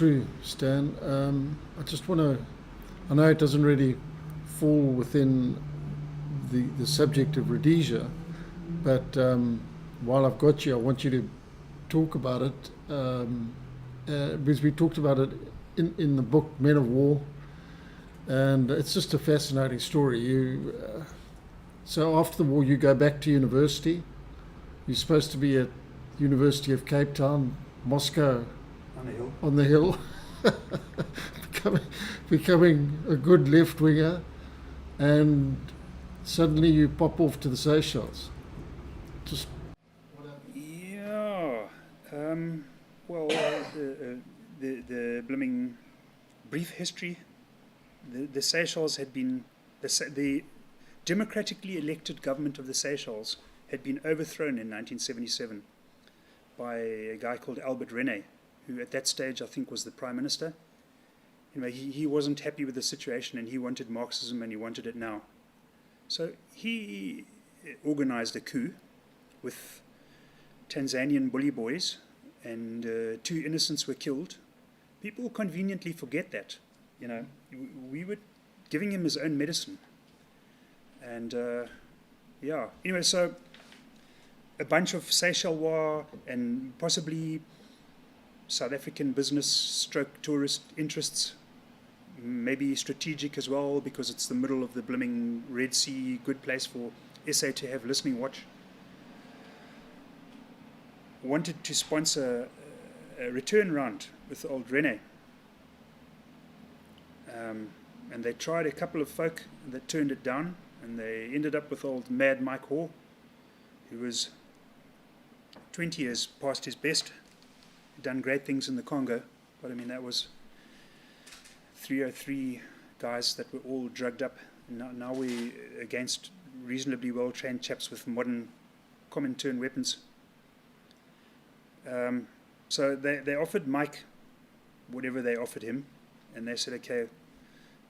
through, Stan. I just want to, I know it doesn't really fall within the subject of Rhodesia, but while I've got you, I want you to talk about it because we talked about it in the book Men of War, and it's just a fascinating story. So after the war, you go back to university. You're supposed to be at University of Cape Town, Moscow, on the hill, becoming a good left winger, and suddenly you pop off to the Seychelles. Just Yeah. Well, the blooming brief history. The Seychelles had been the democratically elected government of the Seychelles had been overthrown in 1977 by a guy called Albert Rene, who at that stage I think was the prime minister. Anyway, he wasn't happy with the situation and he wanted Marxism and he wanted it now. So he organized a coup with Tanzanian bully boys, and 2 innocents were killed. People conveniently forget that. We were giving him his own medicine. And anyway, so a bunch of Seychellois and possibly South African business stroke tourist interests, maybe strategic as well because it's the middle of the blooming Red Sea, good place for SA to have listening watch, wanted to sponsor a return round with old Rene. And they tried a couple of folk that turned it down, and they ended up with old Mad Mike Hoare, who was 20 years past his best, done great things in the Congo, but I mean that was 303 guys that were all drugged up. Now we're against reasonably well-trained chaps with modern Comintern weapons. So they offered Mike whatever they offered him, and they said, okay,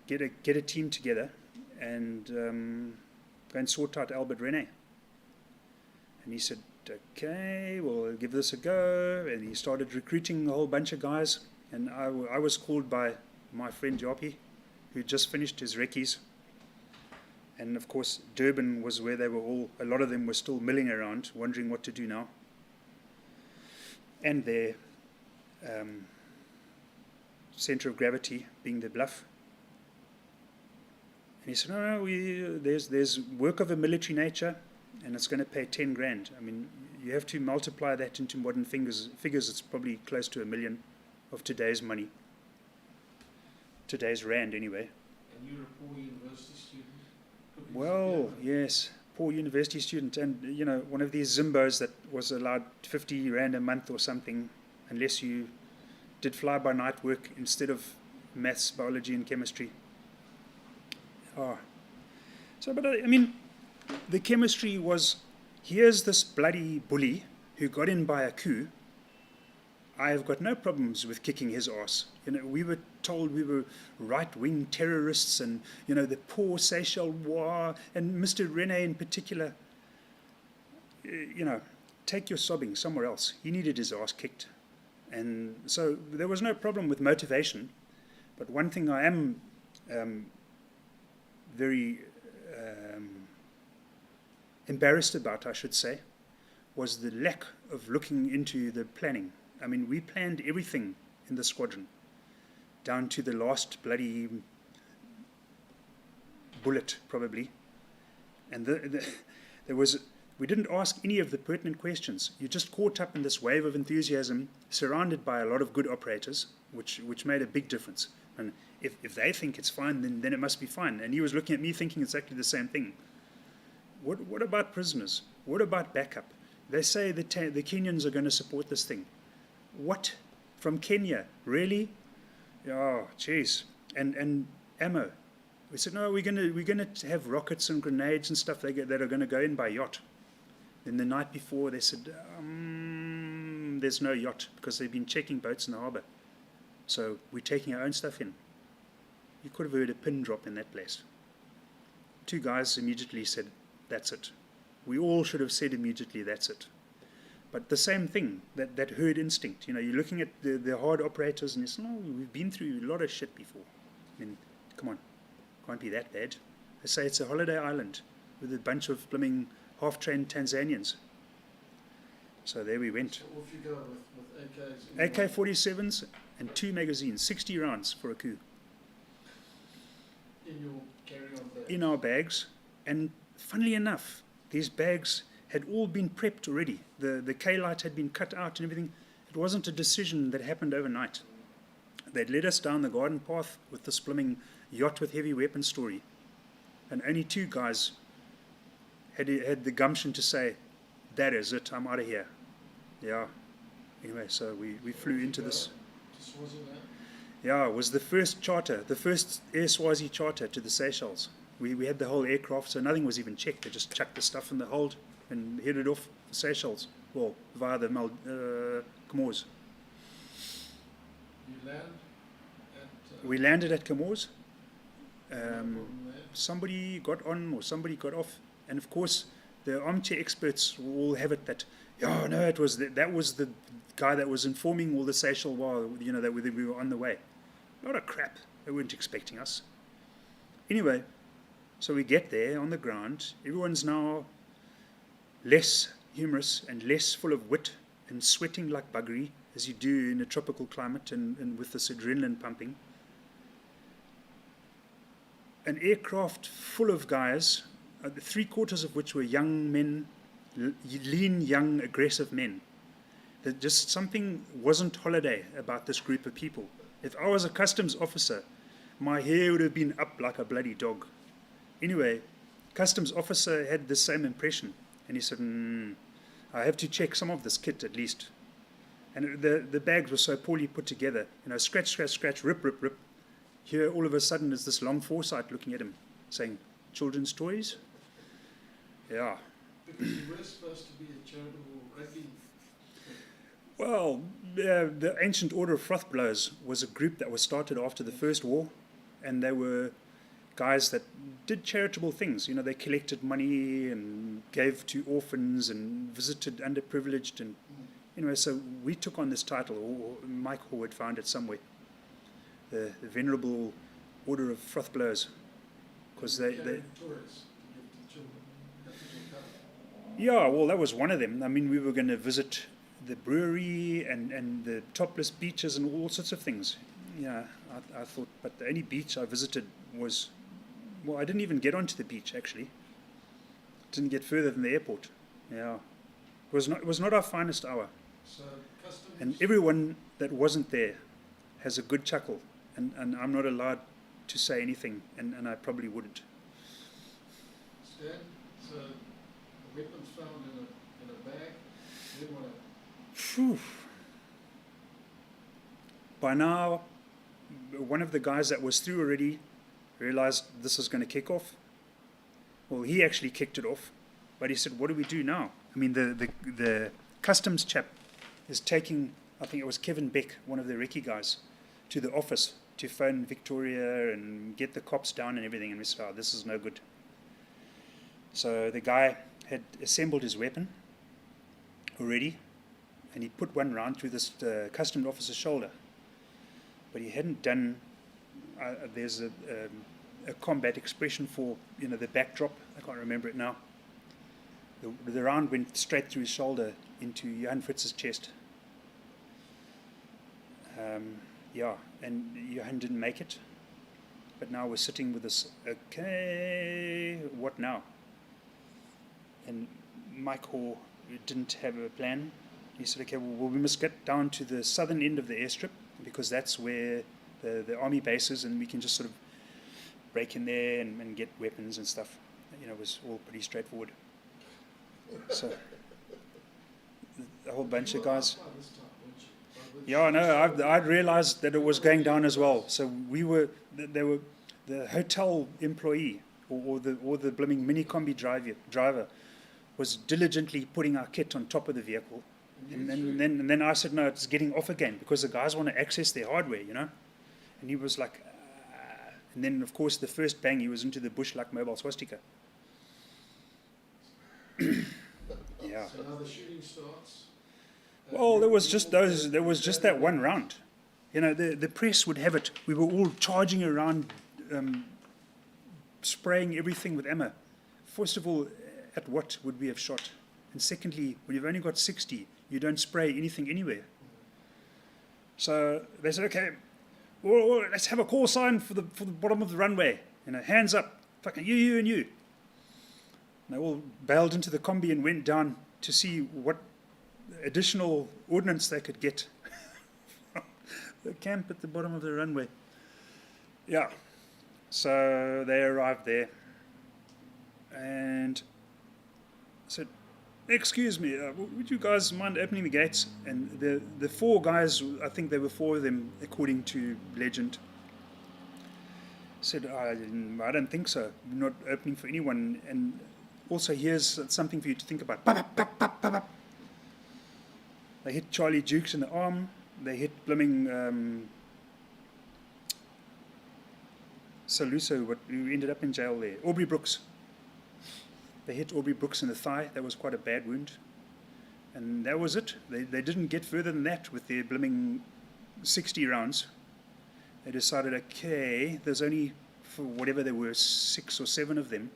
get a team together and go and sort out Albert Rene. And he said, okay, we'll give this a go. And he started recruiting a whole bunch of guys. And I was called by my friend Japi, who just finished his recce's. And of course, Durban was where they were a lot of them were still milling around, wondering what to do now. And their center of gravity being the Bluff. And he said, no, there's work of a military nature, and it's going to pay 10 grand. I mean, you have to multiply that into modern figures. It's probably close to $1 million of today's money. Today's rand, anyway. And you're a poor university student? Well, yes, poor university student. And, one of these Zimbos that was allowed 50 rand a month or something, unless you did fly-by-night work instead of maths, biology, and chemistry. But I mean, the chemistry was, here's this bloody bully who got in by a coup. I've got no problems with kicking his ass. We were told we were right-wing terrorists and, the poor Seychelles war and Mr. Rene in particular. Take your sobbing somewhere else. He needed his ass kicked. And so there was no problem with motivation. But one thing I am very embarrassed about, I should say, was the lack of looking into the planning. I mean, we planned everything in the squadron, down to the last bloody bullet, probably. And we didn't ask any of the pertinent questions. You just caught up in this wave of enthusiasm, surrounded by a lot of good operators, which made a big difference. And if they think it's fine, then it must be fine. And he was looking at me thinking exactly the same thing. What about prisoners? What about backup? They say the Kenyans are going to support this thing. What? From Kenya? Really? Oh, jeez. And ammo. We said, no, we're going to have rockets and grenades and stuff that are going to go in by yacht. Then the night before they said, there's no yacht because they've been checking boats in the harbour. So we're taking our own stuff in. You could have heard a pin drop in that place. 2 guys immediately said, that's it. We all should have said immediately, that's it. But the same thing, that herd instinct. You know, you're looking at the hard operators and you say, no, we've been through a lot of shit before. I mean, come on, can't be that bad. They say it's a holiday island with a bunch of blooming half-trained Tanzanians. So there we went. So off you go with AKs. AK-47s and 2 magazines, 60 rounds for a coup. In your carry-on bag. In our bags. And funnily enough, these bags had all been prepped already. The K-light had been cut out and everything. It wasn't a decision that happened overnight. They'd led us down the garden path with this blooming yacht with heavy weapons story. And only 2 guys had the gumption to say, that is it, I'm out of here. Yeah. Anyway, so we flew into this. Yeah, it was the first charter, the first Air Swazi charter to the Seychelles. We had the whole aircraft, so nothing was even checked. They just chucked the stuff in the hold and headed off for Seychelles. Well, via the Comores. You land at... We landed at Comores. Somebody got on or somebody got off. And of course, the armchair experts will all have it that, yeah, no, it was that was the guy that was informing all the Seychelles while, you know, that we were on the way. A lot of crap. They weren't expecting us. Anyway, so we get there on the ground. Everyone's now less humorous and less full of wit and sweating like buggery, as you do in a tropical climate and with this adrenaline pumping. An aircraft full of guys, 3/4 of which were young men, lean, young, aggressive men. That just something wasn't holiday about this group of people. If I was a customs officer, my hair would have been up like a bloody dog. Anyway, customs officer had the same impression, and he said, I have to check some of this kit at least. And the bags were so poorly put together, you know, scratch, scratch, scratch, rip, rip, rip. Here, all of a sudden, is this long foresight looking at him, saying, children's toys? Yeah. Because you were supposed to be a charitable rugby. Well, the Ancient Order of Frothblowers was a group that was started after the First War, and they were guys that did charitable things. You know, they collected money and gave to orphans and visited underprivileged, and anyway, so we took on this title, or Mike Howard found it somewhere, the Venerable Order of Frothblowers, because they yeah, well, that was one of them. I mean, we were going to visit the brewery and the topless beaches and all sorts of things. Yeah, I thought, but the only beach I visited was, well, I didn't even get onto the beach, actually. Didn't get further than the airport. Yeah. It was not our finest hour. So customs... And everyone that wasn't there has a good chuckle, and I'm not allowed to say anything, and I probably wouldn't. Stan, so the weapons found in a bag, then what? Phew. By now, one of the guys that was through already realized this is going to kick off. Well, he actually kicked it off, but he said, what do we do now? I mean, the customs chap is taking, I think it was Kevin Beck, one of the recce guys, to the office to phone Victoria and get the cops down and everything, and we said, oh, this is no good. So the guy had assembled his weapon already, and he put one round through this customs officer's shoulder. But he hadn't done, there's a combat expression for, you know, the backdrop. I can't remember it now. The round went straight through his shoulder into Johan Fritz's chest. Yeah, and Johan didn't make it. But now we're sitting with this, okay, what now? And Mike Hoare didn't have a plan. He said, okay, well, we must get down to the southern end of the airstrip, because that's where the army base is, and we can just sort of break in there and get weapons and stuff. You know, it was all pretty straightforward. So, a whole bunch of guys. Yeah, no, I'd realized that it was going down as well. So they were the hotel employee or the blooming mini combi driver was diligently putting our kit on top of the vehicle. And then I said, no, it's getting off again, because the guys want to access their hardware, you know. And he was like, and then, of course, the first bang, he was into the bush like mobile swastika. Yeah. So now the shooting starts. Well, there was just that one round. You know, the press would have it. We were all charging around, spraying everything with ammo. First of all, at what would we have shot? And secondly, when you've only got 60, you don't spray anything anywhere. So they said, okay, well, let's have a call sign for the bottom of the runway. You know, hands up, fucking you, and you. And they all bailed into the combi and went down to see what additional ordnance they could get. The camp at the bottom of the runway. Yeah. So they arrived there and said, excuse me, would you guys mind opening the gates? And the four guys, I think there were four of them, according to legend, said, I don't think so. I'm not opening for anyone. And also, here's something for you to think about. They hit Charlie Dukes in the arm. They hit blooming Saluso, who ended up in jail there. Aubrey Brooks. They hit Aubrey Brooks in the thigh. That was quite a bad wound. And that was it. They didn't get further than that with their blooming 60 rounds. They decided, okay, there's only, for whatever there were, 6 or 7 of them.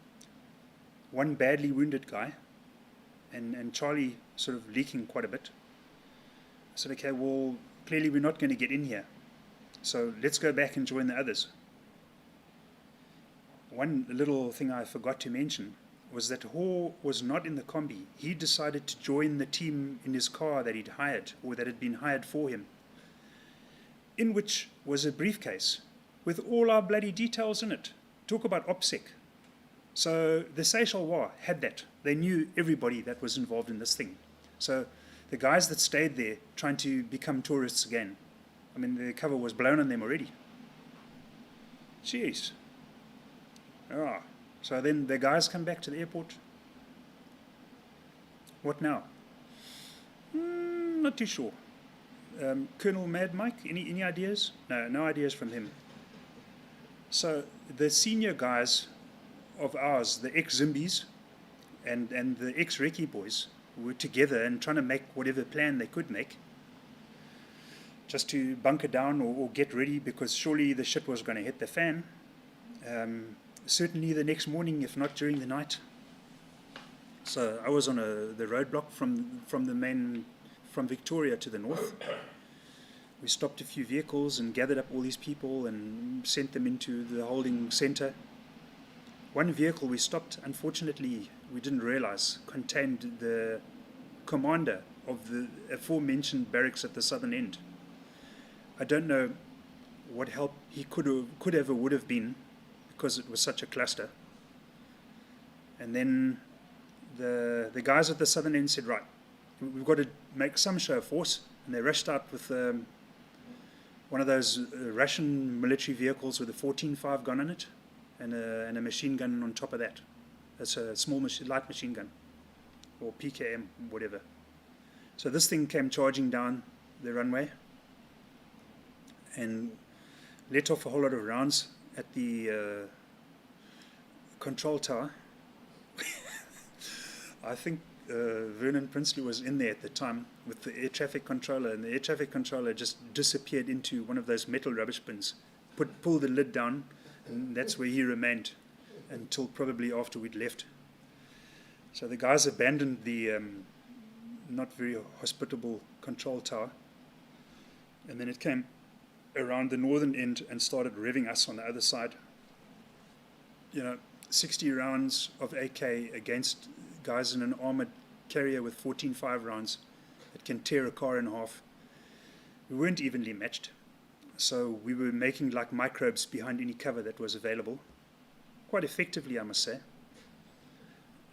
One badly wounded guy. And Charlie sort of leaking quite a bit. I said, okay, well, clearly we're not going to get in here. So let's go back and join the others. One little thing I forgot to mention was that Hoare was not in the combi. He decided to join the team in his car that he'd hired, or that had been hired for him, in which was a briefcase with all our bloody details in it. Talk about OPSEC. So the Seychelles War had that. They knew everybody that was involved in this thing. So the guys that stayed there trying to become tourists again, I mean, the cover was blown on them already. Jeez. Ah, so then the guys come back to the airport. What now? Not too sure. Colonel Mad Mike, any ideas? No ideas from him. So the senior guys of ours, the ex-Zimbies and the ex-Recce boys, were together and trying to make whatever plan they could make, just to bunker down or get ready, because surely the shit was going to hit the fan. Certainly the next morning, if not during the night. So I was on the roadblock from Victoria to the north. We stopped a few vehicles and gathered up all these people and sent them into the holding centre. One vehicle we stopped, unfortunately, we didn't realize, contained the commander of the aforementioned barracks at the southern end. I don't know what help he could have or would have been, because it was such a cluster. And then the guys at the southern end said, right, we've got to make some show of force. And they rushed out with one of those Russian military vehicles with a 14.5 gun on it and a machine gun on top of that. That's a small light machine gun, or PKM, whatever. So this thing came charging down the runway and let off a whole lot of rounds at the control tower. I think Vernon Princely was in there at the time with the air traffic controller, and the air traffic controller just disappeared into one of those metal rubbish bins, pulled the lid down, and that's where he remained until probably after we'd left. So the guys abandoned the not very hospitable control tower, and then it came around the northern end and started revving us on the other side. 60 rounds of AK against guys in an armored carrier with 14.5 rounds that can tear a car in half. We weren't evenly matched, so we were making like microbes behind any cover that was available, quite effectively, I must say.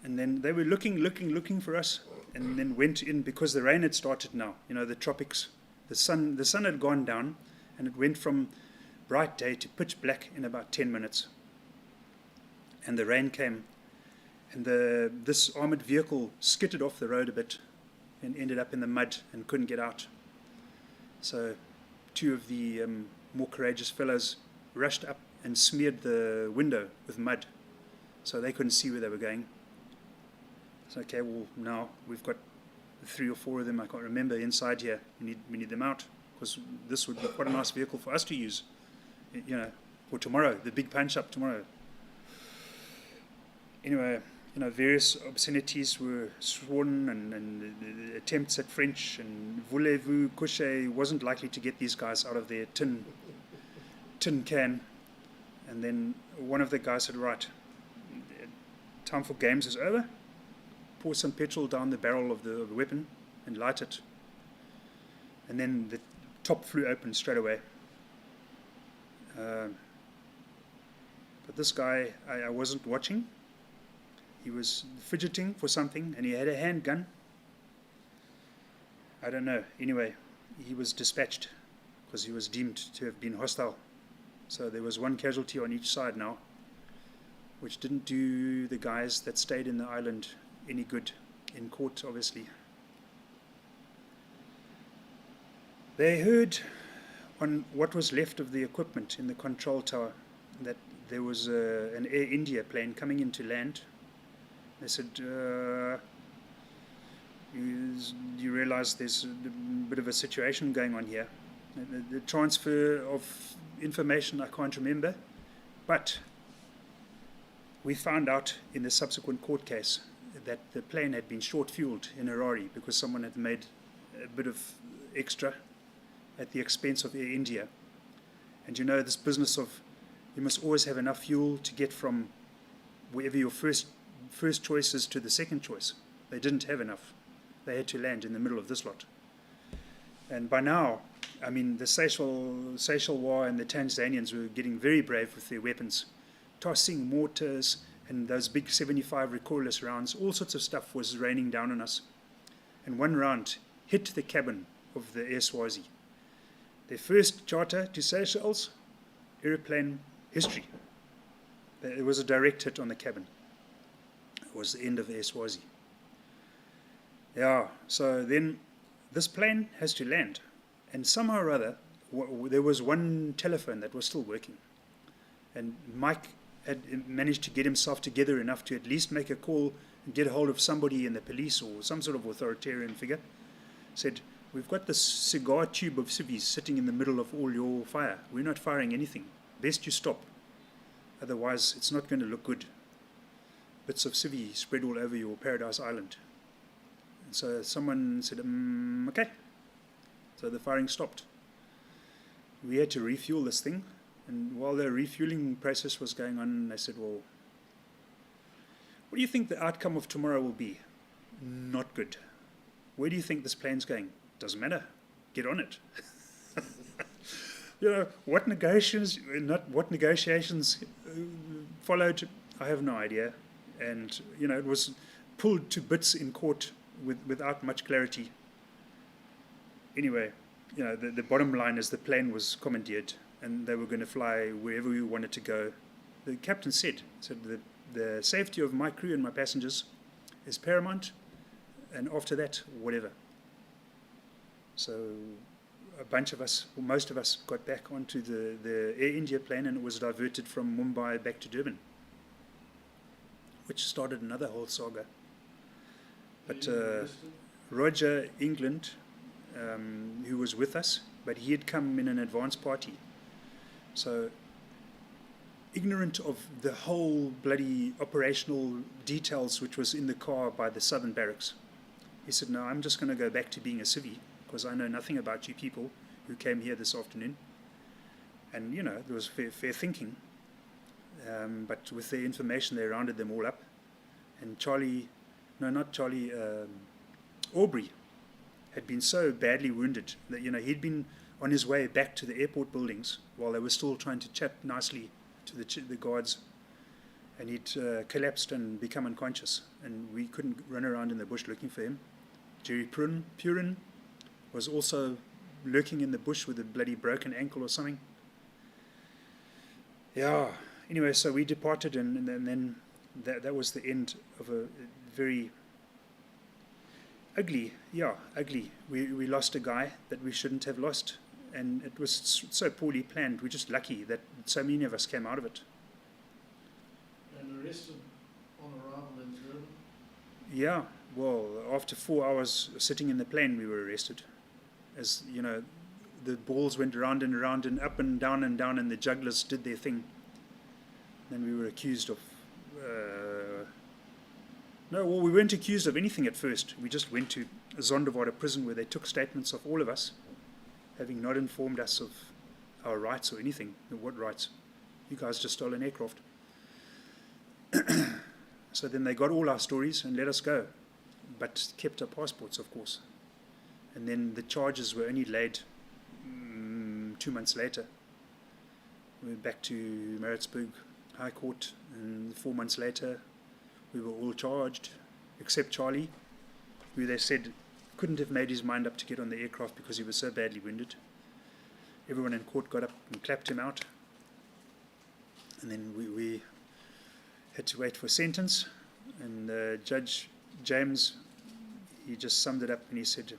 And then they were looking for us, and then went in because the rain had started now. The tropics, the sun had gone down, and it went from bright day to pitch black in about 10 minutes. And the rain came, and this armored vehicle skidded off the road a bit and ended up in the mud and couldn't get out. So 2 of the more courageous fellows rushed up and smeared the window with mud so they couldn't see where they were going. So, okay, well, now we've got 3 or 4 of them, I can't remember, inside here. We need them out, because this would be quite a nice vehicle for us to use, you know, for tomorrow, the big punch up tomorrow. Anyway, you know, various obscenities were sworn, and the attempts at French, and voulez-vous coucher wasn't likely to get these guys out of their tin can. And then one of the guys said, right, time for games is over. Pour some petrol down the barrel of the weapon and light it. And then the top flew open straight away. But this guy, I wasn't watching. He was fidgeting for something, and he had a handgun. I don't know. Anyway, he was dispatched because he was deemed to have been hostile. So there was one casualty on each side now, which didn't do the guys that stayed in the island any good in court, obviously. They heard on what was left of the equipment in the control tower that there was an Air India plane coming into land. They said, you realize there's a bit of a situation going on here. The transfer of information I can't remember, but we found out in the subsequent court case that the plane had been short-fueled in Harare because someone had made a bit of extra at the expense of Air India. And you know, this business of you must always have enough fuel to get from wherever your first choice is to the second choice. They didn't have enough. They had to land in the middle of this lot. And by now, I mean, the Seychelles War and the Tanzanians were getting very brave with their weapons, tossing mortars and those big 75 recoilless rounds. All sorts of stuff was raining down on us. And one round hit the cabin of the Air Swazi. Their first charter to Seychelles, airplane history. There was a direct hit on the cabin. It was the end of the Air Swazi. Yeah, so then this plane has to land. And somehow or other, there was one telephone that was still working. And Mike had managed to get himself together enough to at least make a call and get a hold of somebody in the police or some sort of authoritarian figure. Said, we've got this cigar tube of civvies sitting in the middle of all your fire. We're not firing anything. Best you stop. Otherwise, it's not going to look good. Bits of civvy spread all over your paradise island. And so someone said, okay. So the firing stopped. We had to refuel this thing. And while the refueling process was going on, they said, well, what do you think the outcome of tomorrow will be? Not good. Where do you think this plane's going? Doesn't matter. Get on it. You know, what negotiations followed, I have no idea. And, you know, it was pulled to bits in court without much clarity. Anyway, you know, the bottom line is the plane was commandeered and they were going to fly wherever we wanted to go. The captain said the safety of my crew and my passengers is paramount, and after that, whatever. So a bunch of us, or most of us, got back onto the Air India plane, and it was diverted from Mumbai back to Durban, which started another whole saga. But Roger England, who was with us, but he had come in an advance party. So ignorant of the whole bloody operational details which was in the car by the southern barracks. He said, no, I'm just going to go back to being a civvy because I know nothing about you people who came here this afternoon. And, you know, there was fair thinking. But with their information, they rounded them all up. And Aubrey had been so badly wounded that, you know, he'd been on his way back to the airport buildings while they were still trying to chat nicely to the guards, and he'd collapsed and become unconscious, and we couldn't run around in the bush looking for him. Jerry Purin was also lurking in the bush with a bloody broken ankle or something. Yeah, anyway, so we departed, and then that was the end of a very ugly. We lost a guy that we shouldn't have lost, and it was so poorly planned. We're just lucky that so many of us came out of it. And arrested on arrival in Durban? Yeah, Well, after 4 hours sitting in the plane, we were arrested. As you know, the balls went round and round and up and down, and the jugglers did their thing. Then we were accused of. No, well, we weren't accused of anything at first. We just went to Zonderwater prison where they took statements of all of us, having not informed us of our rights or anything. What rights? You guys just stole an aircraft. So then they got all our stories and let us go, but kept our passports, of course. And then the charges were only laid 2 months later. We went back to Maritzburg High Court, and 4 months later we were all charged, except Charlie, who they said couldn't have made his mind up to get on the aircraft because he was so badly wounded. Everyone in court got up and clapped him out. And then we had to wait for sentence. And Judge James, he just summed it up and he said,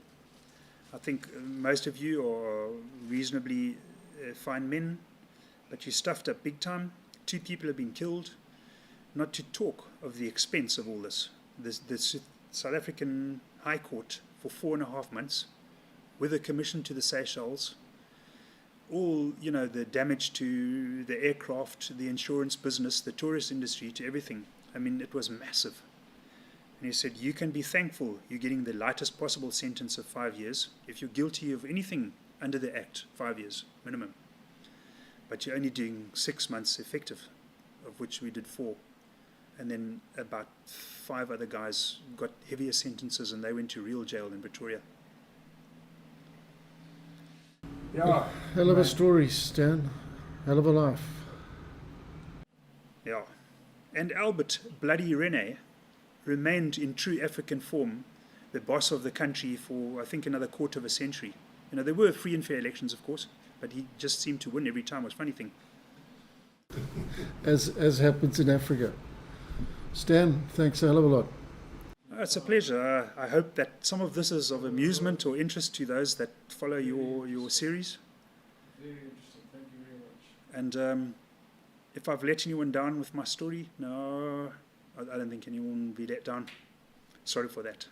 I think most of you are reasonably fine men, but you stuffed up big time. 2 people have been killed. Not to talk of the expense of all this. The South African High Court for 4.5 months, with a commission to the Seychelles, all, you know, the damage to the aircraft, the insurance business, the tourist industry, to everything. I mean, it was massive. And he said, you can be thankful you're getting the lightest possible sentence of 5 years. If you're guilty of anything under the Act, 5 years minimum. But you're only doing 6 months effective, of which we did 4. And then about 5 other guys got heavier sentences and they went to real jail in Pretoria. Yeah. Hell of a story, Stan. Hell of a life. Yeah. And Albert Bloody Rene remained in true African form the boss of the country for, I think, another quarter of a century. You know, there were free and fair elections, of course, but he just seemed to win every time. It was a funny thing. As happens in Africa. Stan, thanks a hell of a lot. It's a pleasure. I hope that some of this is of amusement or interest to those that follow your series. Very interesting. Thank you very much. And if I've let anyone down with my story, no, I don't think anyone will be let down. Sorry for that.